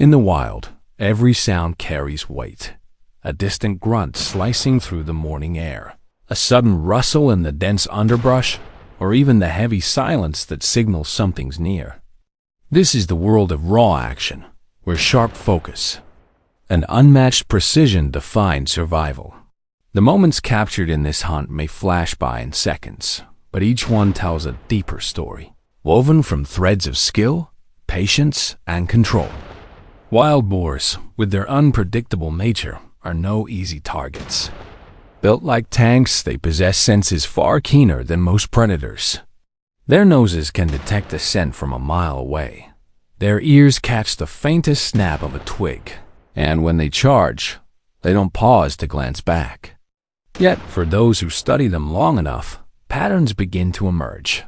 In the wild, every sound carries weight. A distant grunt slicing through the morning air, a sudden rustle in the dense underbrush, or even the heavy silence that signals something's near. This is the world of raw action, where sharp focus and unmatched precision define survival. The moments captured in this hunt may flash by in seconds, but each one tells a deeper story, woven from threads of skill, patience, and control. Wild boars, with their unpredictable nature, are no easy targets. Built like tanks, they possess senses far keener than most predators. Their noses can detect a scent from a mile away. Their ears catch the faintest snap of a twig, and when they charge, they don't pause to glance back. Yet, for those who study them long enough, patterns begin to emerge.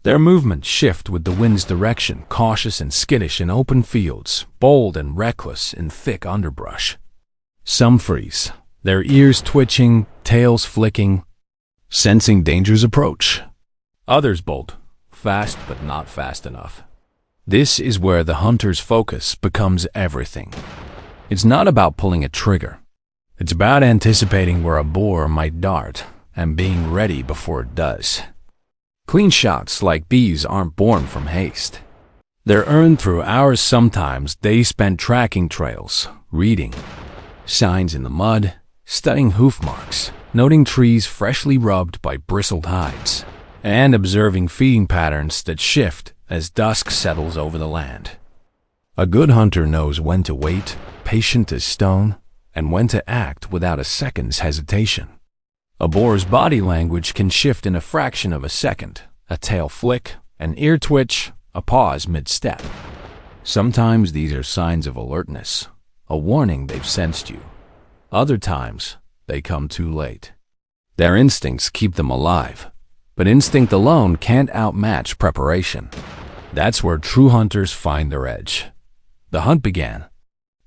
Their movements shift with the wind's direction, cautious and skittish in open fields, bold and reckless in thick underbrush. Some freeze, their ears twitching, tails flicking, sensing danger's approach. Others bolt, fast but not fast enough. This is where the hunter's focus becomes everything. It's not about pulling a trigger. It's about anticipating where a boar might dart and being ready before it does. Clean shots like these aren't born from haste. They're earned through hours, sometimes days spent tracking trails, reading signs in the mud, studying hoof marks, noting trees freshly rubbed by bristled hides, and observing feeding patterns that shift as dusk settles over the land. A good hunter knows when to wait, patient as stone, and when to act without a second's hesitation. A boar's body language can shift in a fraction of a second, a tail flick, an ear twitch, a pause mid-step. Sometimes these are signs of alertness, a warning they've sensed you. Other times, they come too late. Their instincts keep them alive, but instinct alone can't outmatch preparation. That's where true hunters find their edge. The hunt began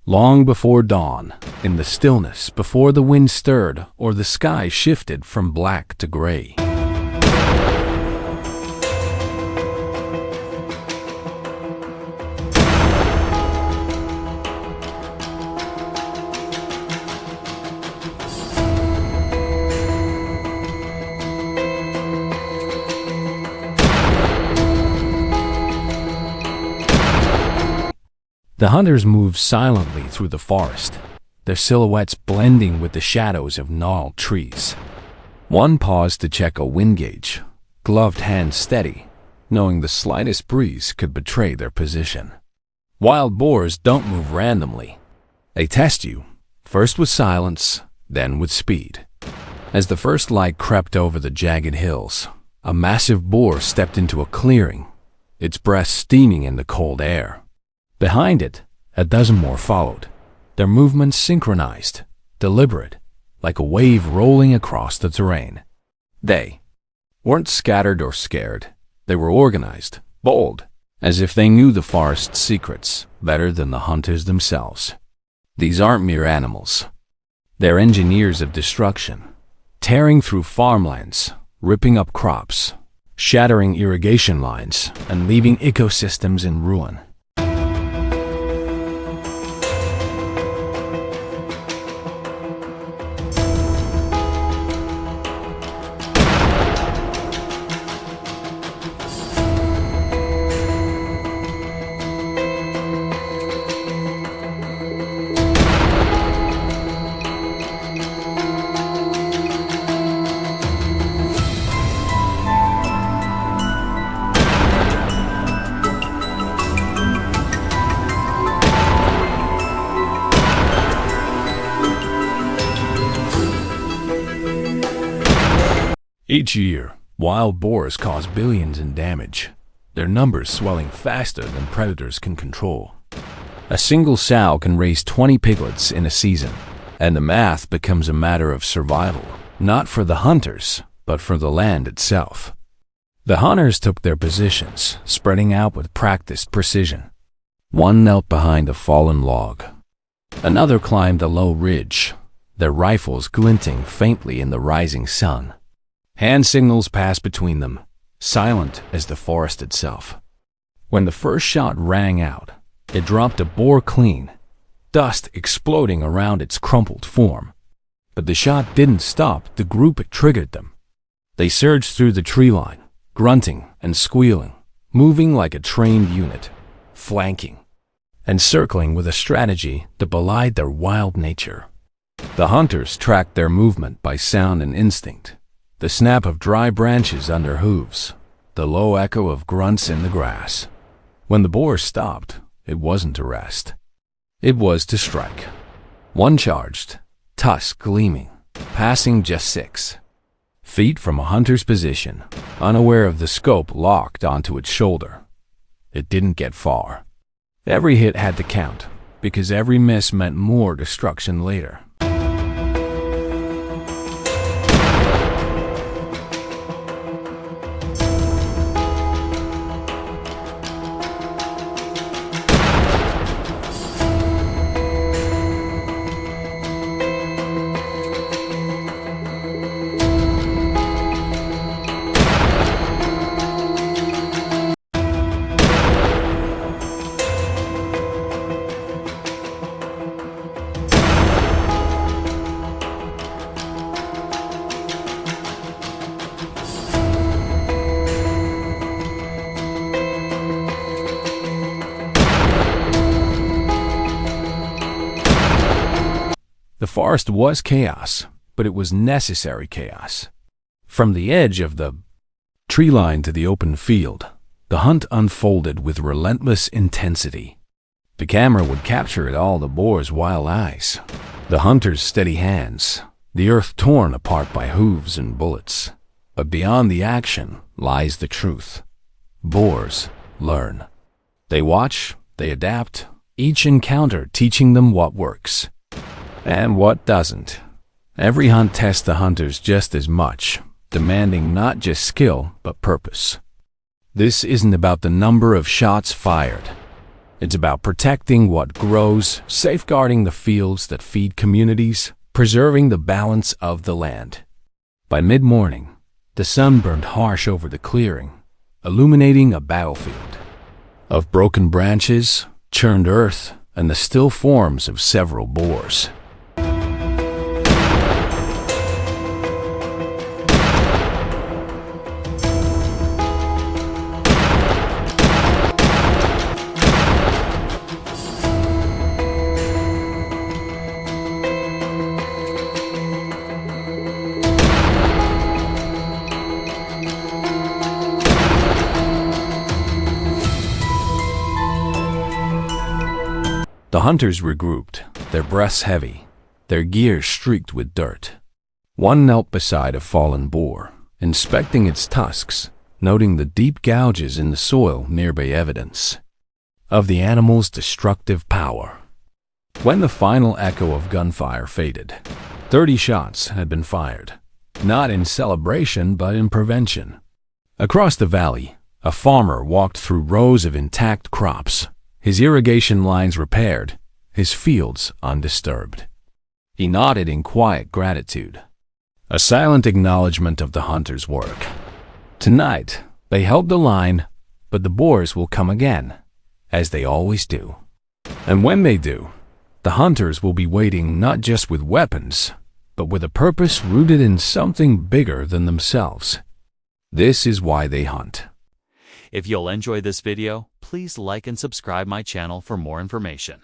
long before dawn, in the stillness, before the wind stirred or the sky shifted from black to gray. The hunters moved silently through the forest, their silhouettes blending with the shadows of gnarled trees. One paused to check a wind gauge, gloved hands steady, knowing the slightest breeze could betray their position. Wild boars don't move randomly. They test you, first with silence, then with speed. As the first light crept over the jagged hills, a massive boar stepped into a clearing, its breast steaming in the cold air. Behind it, a dozen more followed, their movements synchronized, deliberate, like a wave rolling across the terrain. They weren't scattered or scared. They were organized, bold, as if they knew the forest's secrets better than the hunters themselves. These aren't mere animals. They're engineers of destruction, tearing through farmlands, ripping up crops, shattering irrigation lines, and leaving ecosystems in ruin. Each year, Wild boars cause billions in damage, their numbers swelling faster than predators can control. A single sow can raise 20 piglets in a season, and the math becomes a matter of survival, not for the hunters, but for the land itself. The hunters took their positions, spreading out with practiced precision. One knelt behind a fallen log. Another climbed a low ridge, their rifles glinting faintly in the rising sun. Hand signals passed between them, silent as the forest itself. When the first shot rang out, it dropped a boar clean, dust exploding around its crumpled form. But the shot didn't stop the group it triggered them. They surged through the tree line, grunting and squealing, moving like a trained unit, flanking and circling with a strategy that belied their wild nature. The hunters tracked their movement by sound and instinct, the snap of dry branches under hooves, the low echo of grunts in the grass. When the boar stopped, it wasn't to rest. It was to strike. One charged, tusk gleaming, passing just 6 feet from a hunter's position, unaware of the scope locked onto its shoulder. It didn't get far. Every hit had to count, because every miss meant more destruction later. The forest was chaos, but it was necessary chaos. From the edge of the tree line to the open field, the hunt unfolded with relentless intensity. The camera would capture it all: the boar's wild eyes, the hunter's steady hands, the earth torn apart by hooves and bullets. But beyond the action lies the truth. Boars learn. They watch, they adapt, each encounter teaching them what works and what doesn't. Every hunt tests the hunters just as much, demanding not just skill, but purpose. This isn't about the number of shots fired. It's about protecting what grows, safeguarding the fields that feed communities, preserving the balance of the land. By mid-morning, the sun burned harsh over the clearing, illuminating a battlefield of broken branches, churned earth, and the still forms of several boars. The hunters regrouped, their breaths heavy, their gear streaked with dirt. One knelt beside a fallen boar, inspecting its tusks, noting the deep gouges in the soil, nearby evidence of the animal's destructive power. When the final echo of gunfire faded, 30 shots had been fired, not in celebration but in prevention. Across the valley, a farmer walked through rows of intact crops, his irrigation lines repaired, his fields undisturbed. He nodded in quiet gratitude, a silent acknowledgement of the hunter's work. Tonight, they held the line, but the boars will come again, as they always do. And when they do, the hunters will be waiting not just with weapons, but with a purpose rooted in something bigger than themselves. This is why they hunt. If you'll enjoy this video, please like and subscribe my channel for more information.